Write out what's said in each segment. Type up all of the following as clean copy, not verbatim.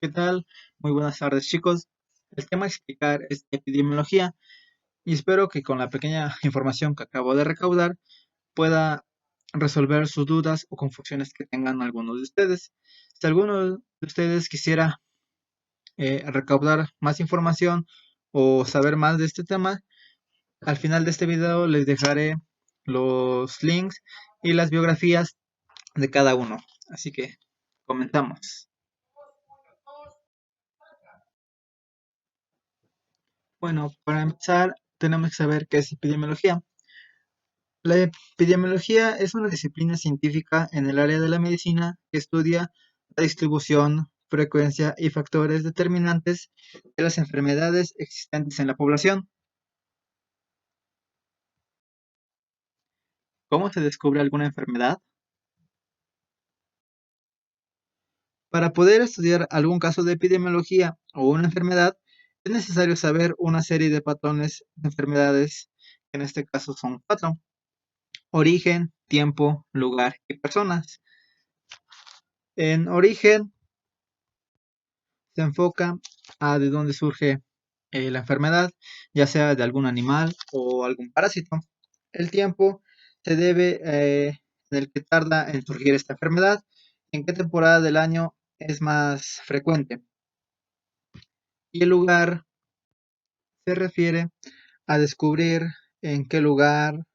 ¿Qué tal? Muy buenas tardes, chicos. El tema a explicar es epidemiología y espero que con la pequeña información que acabo de recaudar pueda resolver sus dudas o confusiones que tengan algunos de ustedes. Si alguno de ustedes quisiera recaudar más información o saber más de este tema, al final de este video les dejaré los links y las biografías de cada uno. Así que comenzamos. Bueno, para empezar tenemos que saber qué es epidemiología. La epidemiología es una disciplina científica en el área de la medicina que estudia la distribución, frecuencia y factores determinantes de las enfermedades existentes en la población. ¿Cómo se descubre alguna enfermedad? Para poder estudiar algún caso de epidemiología o una enfermedad, es necesario saber una serie de patrones de enfermedades, que en este caso son cuatro: origen, tiempo, lugar y personas. En origen se enfoca a de dónde surge la enfermedad, ya sea de algún animal o algún parásito. El tiempo se debe en el que tarda en surgir esta enfermedad, en qué temporada del año es más frecuente. Y el lugar se refiere a descubrir en qué lugar,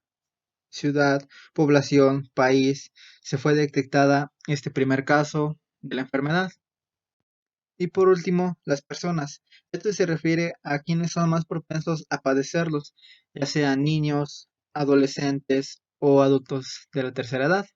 ciudad, población, país se fue detectada este primer caso de la enfermedad. Y por último, las personas. Esto se refiere a quienes son más propensos a padecerlos, ya sean niños, adolescentes o adultos de la tercera edad.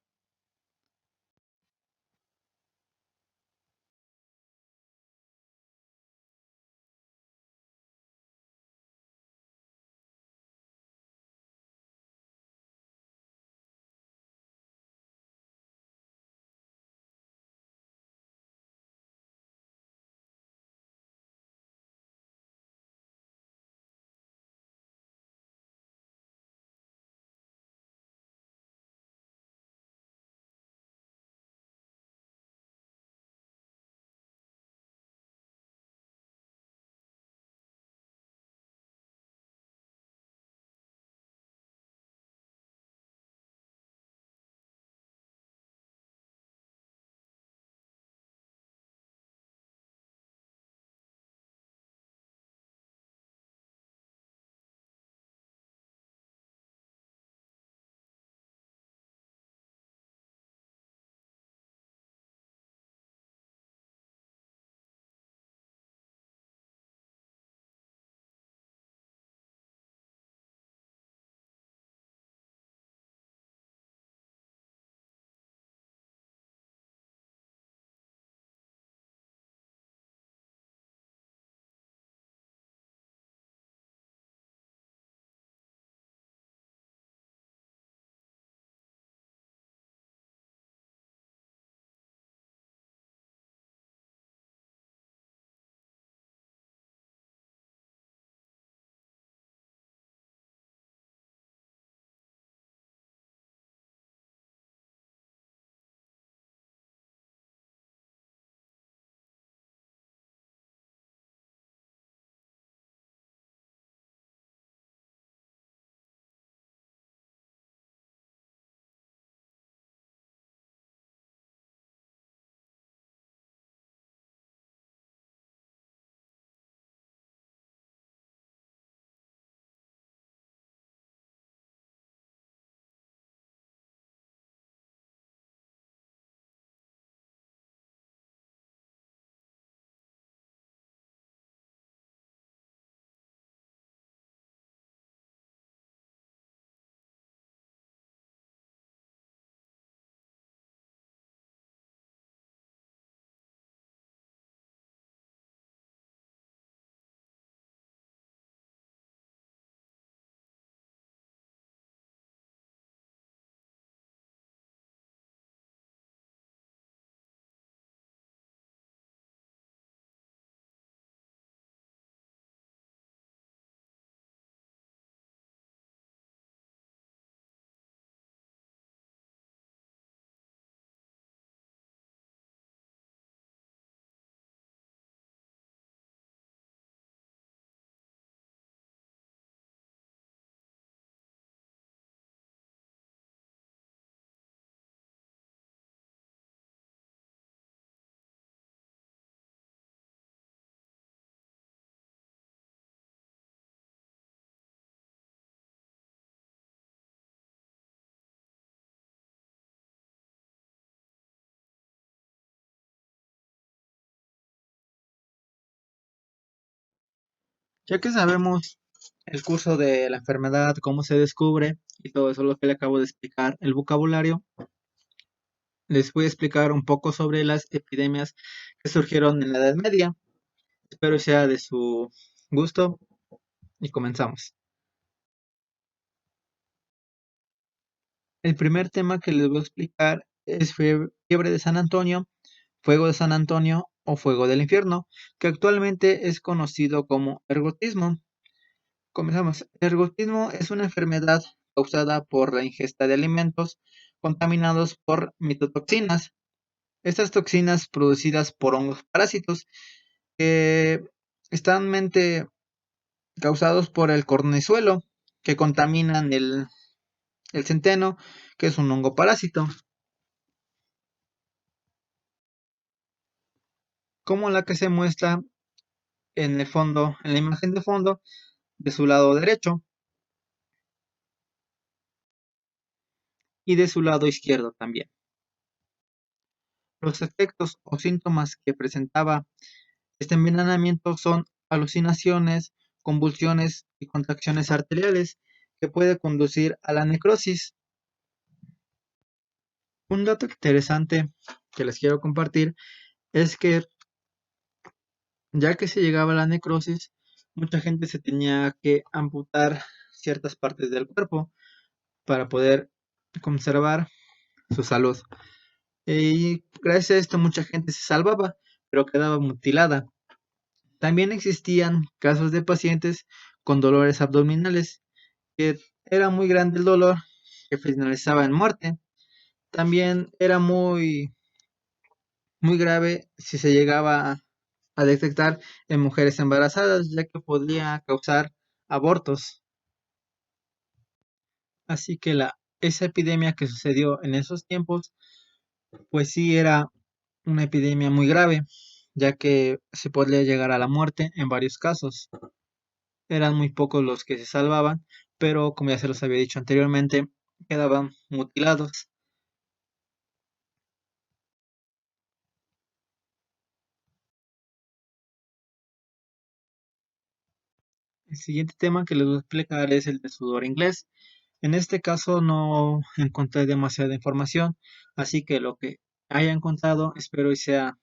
Ya que sabemos el curso de la enfermedad, cómo se descubre y todo eso, lo que le acabo de explicar, el vocabulario, les voy a explicar un poco sobre las epidemias que surgieron en la Edad Media. Espero sea de su gusto y comenzamos. El primer tema que les voy a explicar es fiebre de San Antonio, fuego de San Antonio o fuego del infierno, que actualmente es conocido como ergotismo. Comenzamos. El ergotismo es una enfermedad causada por la ingesta de alimentos contaminados por mitotoxinas. Estas toxinas producidas por hongos parásitos que están causados por el cornezuelo, que contaminan el centeno, que es un hongo parásito, como la que se muestra en el fondo, en la imagen de fondo, de su lado derecho y de su lado izquierdo también. Los efectos o síntomas que presentaba este envenenamiento son alucinaciones, convulsiones y contracciones arteriales que puede conducir a la necrosis. Un dato interesante que les quiero compartir es que ya que se llegaba a la necrosis, mucha gente se tenía que amputar ciertas partes del cuerpo para poder conservar su salud. Y gracias a esto mucha gente se salvaba, pero quedaba mutilada. También existían casos de pacientes con dolores abdominales, que era muy grande el dolor, que finalizaba en muerte. También era muy grave si se llegaba a detectar en mujeres embarazadas, ya que podía causar abortos. Así que esa epidemia que sucedió en esos tiempos, pues sí era una epidemia muy grave, ya que se podía llegar a la muerte en varios casos. Eran muy pocos los que se salvaban, pero como ya se los había dicho anteriormente, quedaban mutilados. El siguiente tema que les voy a explicar es el de sudor inglés. En este caso no encontré demasiada información, así que lo que haya encontrado espero y sea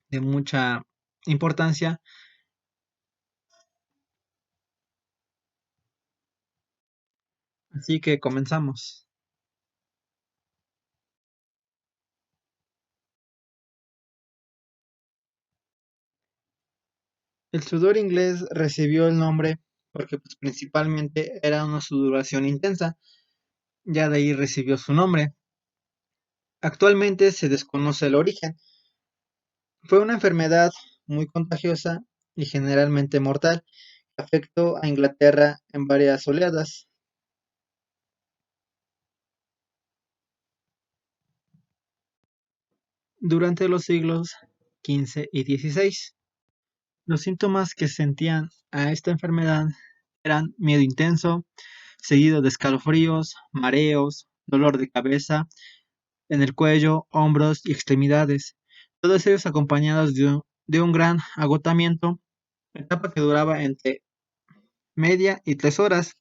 de mucha importancia. Así que comenzamos. El sudor inglés recibió el nombre porque pues, principalmente era una sudoración intensa, ya de ahí recibió su nombre. Actualmente se desconoce el origen. Fue una enfermedad muy contagiosa y generalmente mortal. Afectó a Inglaterra en varias oleadas. Durante los siglos XV y XVI. Los síntomas que sentían a esta enfermedad eran miedo intenso, seguido de escalofríos, mareos, dolor de cabeza en el cuello, hombros y extremidades, todos ellos acompañados de un gran agotamiento, etapa que duraba entre media y 3 horas.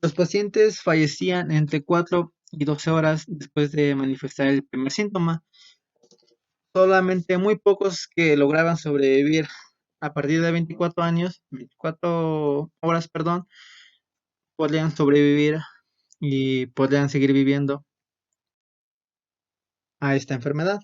Los pacientes fallecían entre 4 y 12 horas después de manifestar el primer síntoma. Solamente muy pocos que lograban sobrevivir a partir de 24 horas, perdón, podían sobrevivir y podían seguir viviendo a esta enfermedad.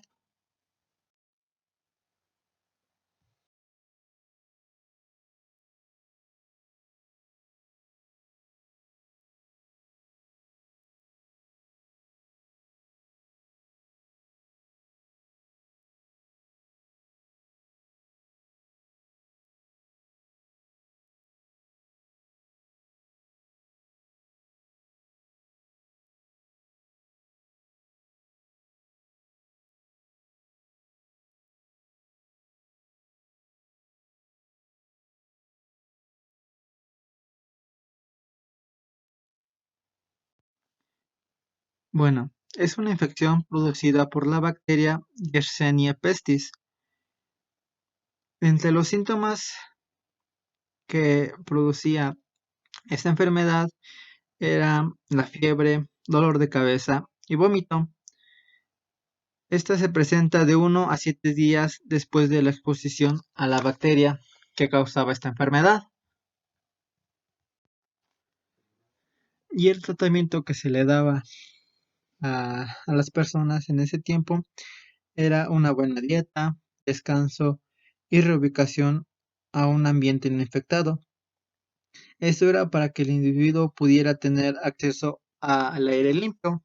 Bueno, es una infección producida por la bacteria Yersinia pestis. Entre los síntomas que producía esta enfermedad era la fiebre, dolor de cabeza y vómito. Esta se presenta de 1 a 7 días después de la exposición a la bacteria que causaba esta enfermedad. Y el tratamiento que se le daba a las personas en ese tiempo era una buena dieta, descanso y reubicación a un ambiente no infectado. Esto era para que el individuo pudiera tener acceso al aire limpio,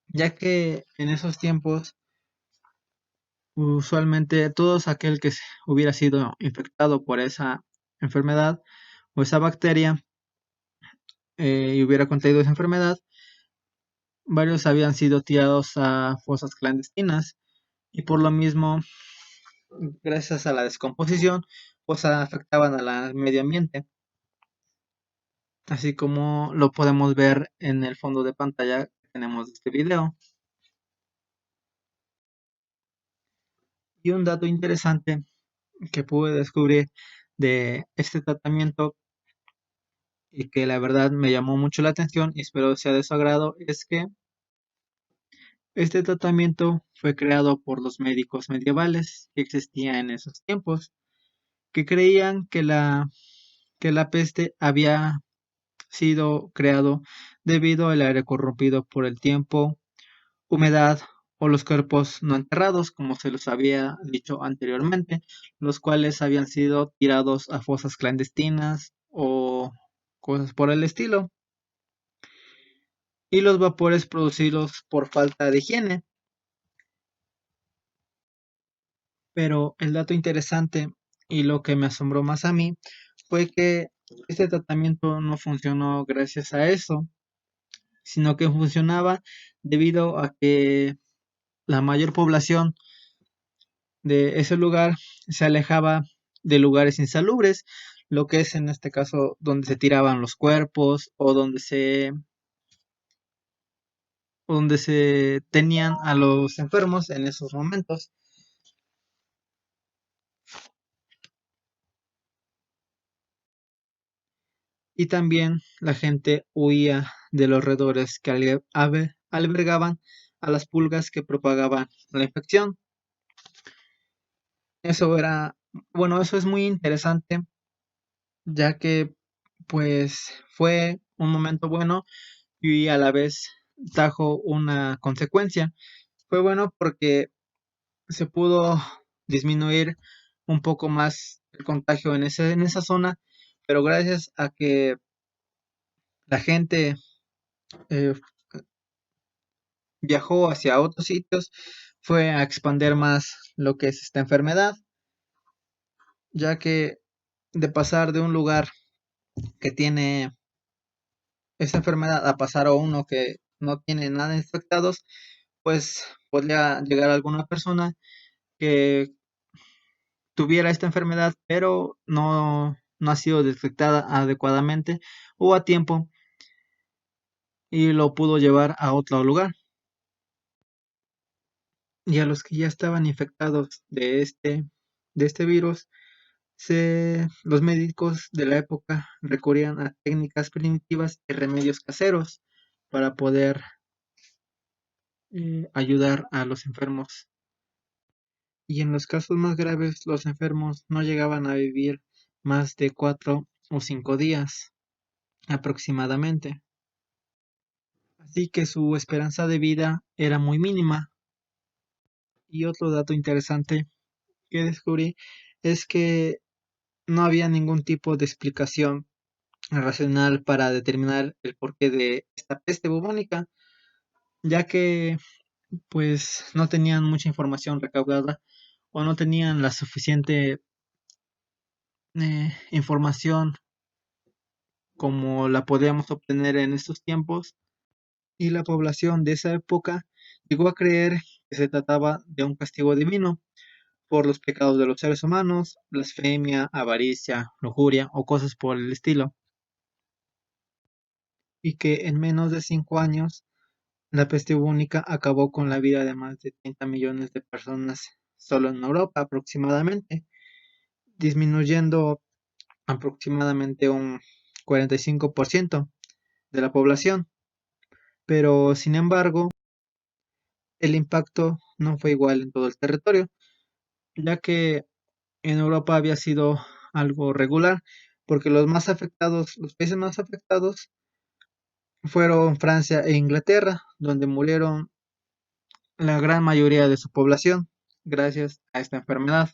ya que en esos tiempos usualmente todos aquel que hubiera sido infectado por esa enfermedad o esa bacteria y hubiera contraído esa enfermedad, varios habían sido tirados a fosas clandestinas y por lo mismo, gracias a la descomposición, pues afectaban al medio ambiente, así como lo podemos ver en el fondo de pantalla que tenemos de este video. Y un dato interesante que pude descubrir de este tratamiento y que la verdad me llamó mucho la atención y espero sea de su agrado es que este tratamiento fue creado por los médicos medievales que existían en esos tiempos, que creían que la peste había sido creado debido al aire corrompido por el tiempo, humedad o los cuerpos no enterrados, como se los había dicho anteriormente, los cuales habían sido tirados a fosas clandestinas o cosas por el estilo, y los vapores producidos por falta de higiene. Pero el dato interesante y lo que me asombró más a mí fue que este tratamiento no funcionó gracias a eso, sino que funcionaba debido a que la mayor población de ese lugar se alejaba de lugares insalubres, lo que es en este caso donde se tiraban los cuerpos o donde se tenían a los enfermos en esos momentos. Y también la gente huía de los roedores que albergaban a las pulgas que propagaban la infección. Eso era, bueno, eso es muy interesante, ya que pues fue un momento bueno y a la vez trajo una consecuencia. Fue bueno porque se pudo disminuir un poco más el contagio en esa zona, pero gracias a que la gente eh, viajó hacia otros sitios, fue a expandir más lo que es esta enfermedad, ya que de pasar de un lugar que tiene esa enfermedad a pasar a uno que no tiene nada infectados, pues podría llegar alguna persona que tuviera esta enfermedad, pero no ha sido detectada adecuadamente o a tiempo y lo pudo llevar a otro lugar. Y a los que ya estaban infectados de este virus, los médicos de la época recurrían a técnicas primitivas y remedios caseros para poder ayudar a los enfermos. Y en los casos más graves, los enfermos no llegaban a vivir más de 4 o 5 días aproximadamente. Así que su esperanza de vida era muy mínima. Y otro dato interesante que descubrí es que no había ningún tipo de explicación racional para determinar el porqué de esta peste bubónica, ya que pues no tenían mucha información recaudada o no tenían la suficiente información como la podíamos obtener en estos tiempos, y la población de esa época llegó a creer que se trataba de un castigo divino por los pecados de los seres humanos, blasfemia, avaricia, lujuria o cosas por el estilo, y que en menos de 5 años la peste bubónica acabó con la vida de más de 30 millones de personas solo en Europa aproximadamente, disminuyendo aproximadamente un 45% de la población, pero sin embargo, el impacto no fue igual en todo el territorio, ya que en Europa había sido algo regular, porque los países más afectados fueron Francia e Inglaterra, donde murieron la gran mayoría de su población gracias a esta enfermedad.